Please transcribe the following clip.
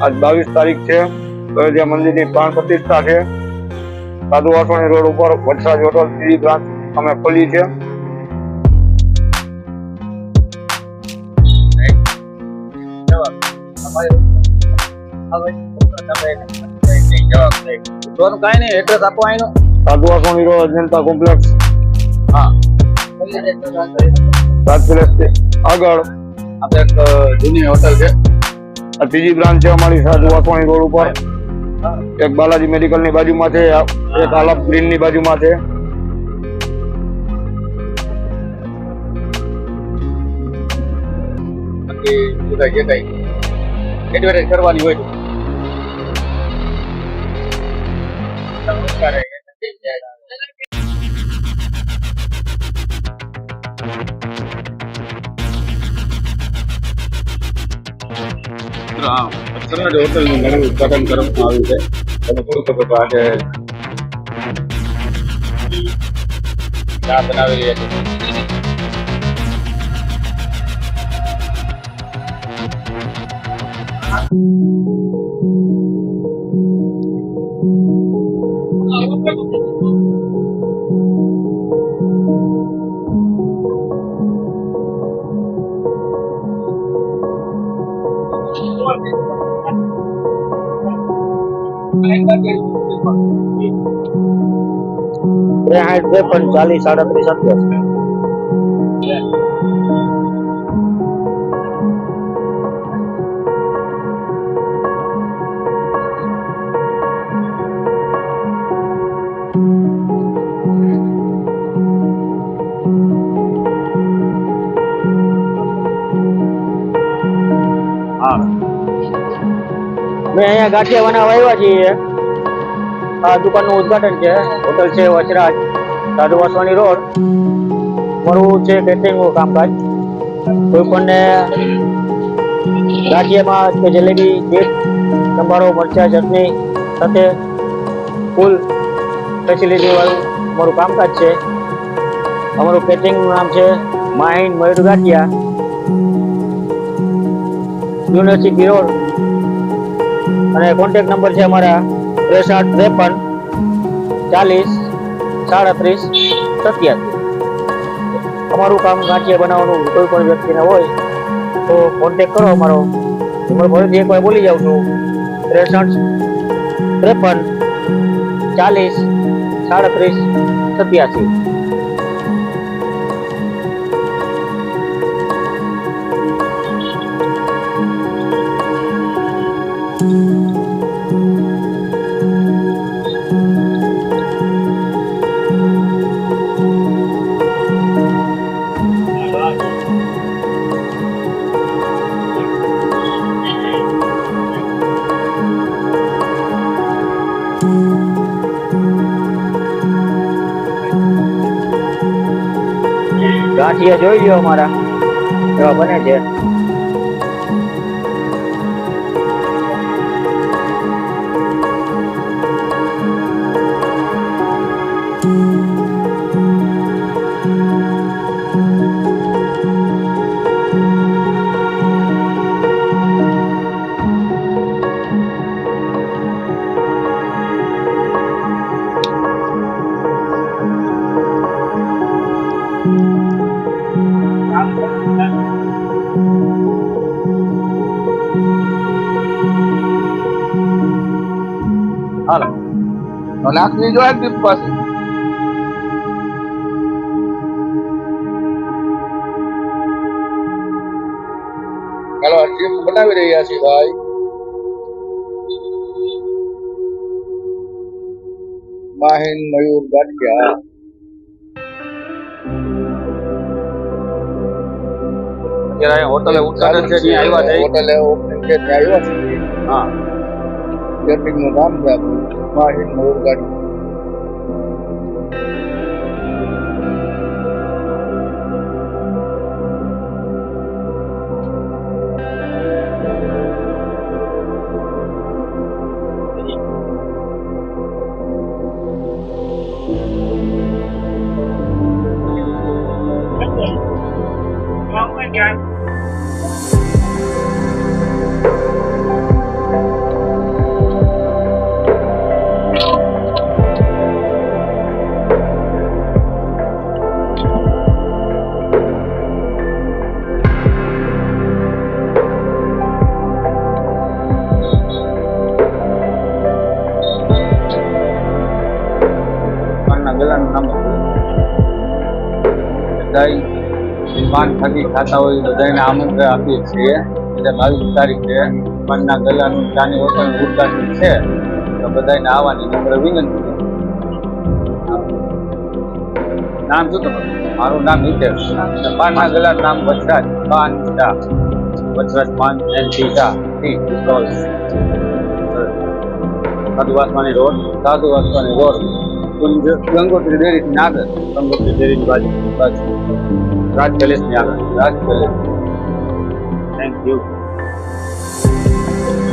આજ 22 તારીખ છે. અયોધ્યા મંદિરની પ્રાણ પ્રતિષ્ઠા છે. સાધુ વાસવાણી રોડ ઉપર વડસાજ હોટલ ત્રીજી બ્રાન્ચ અમે ખોલી છે. સાધુ વાસવાણી રોડ અજંતા કોમ્પ્લેક્સ આગળ આપણે એક જૂની હોટલ છે, આ ત્રીજી બ્રાન્ચ છે અમારી સાધુ વાસવાણી રોડ ઉપર. એક બાલાજી મેડિકલ ની બાજુમાં છે, એક આલાપ ગ્રીન ની બાજુમાં છે. જે કઈ એડવર્ટાઇઝ કરવાની હોય હોટલનું નવું ઉદઘાટન કરવામાં આવ્યું છે. તમે જોઈ શકો છો આજે ચા બનાવી રહ્યા છે. પણ 40 37 અમે અહીંયા ગાંઠિયા બનાવવા આવ્યા છીએ. આ દુકાનનું ઉદ્ઘાટન છે. હોટલ છે વચરાજ, સાધુ વાસવાણી રોડ. મારું છે કેટરિંગનું કામકાજ. કોઈ પણ ગાંઠિયામાં કે જલેબી, ચીપ્સ, સંભારો, મરચા, ચટણી સાથે ફૂલ ફેસિલિટી વાળું મારું કામકાજ છે. અમારું કેટરિંગનું નામ છે માહિન મયુર ગાંઠિયા, યુનિવર્સિટી રોડ. અને કોન્ટેક્ટ નંબર છે અમારા 6353 40 37 87. અમારું કામ ગાંઠિયા બનાવવાનું કોઈ પણ વ્યક્તિને હોય તો કોન્ટેક્ટ કરો અમારો. નંબર ફરીથી એકવાર બોલી જાઉં છું, 6353 40 37 87. ગાંઠિયા જોઈ લો અમારા એવા બને છે. હાલો નાખની જો દીપ પાસે ચાલો ટીમ બનાવી રહ્યા છીએ ભાઈ. માહિન મયુર ગાંઠિયા અત્યારે હોટલે ઉદ્ઘાટન છે ત્યાં આવ્યા છે. હોટલે ઓપનિંગ છે ત્યાં આવ્યા છે. હા, કેટરિંગ નું કામ છે આપણું માહિન મયુર ગાંઠિયા. Oh my God. બધાય પાન ફાકી ખાતા હોય બધાને આમંત્રણ આપીએ છીએ. એટલે 22 તારીખે પાનના ગલાનું ચાની હોટલનું ઉદ્ઘાટન છે, તો બધાને આવવાની નમ્ર વિનંતી. નામ શું તમારું? મારું નામ હિતેશ. પાનના ગલાનું નામ વચરાજ પાન ચા, વચરાજ પાન એન્ડ ટી સ્ટોલ્સ. સાધુ વાસવાની રોડ કુંજ ગંગોત્રી ડેરીની આગળ, ગંગોત્રી ડેરીની બાજુ રાજ પેલેસની આગળ. Thank you.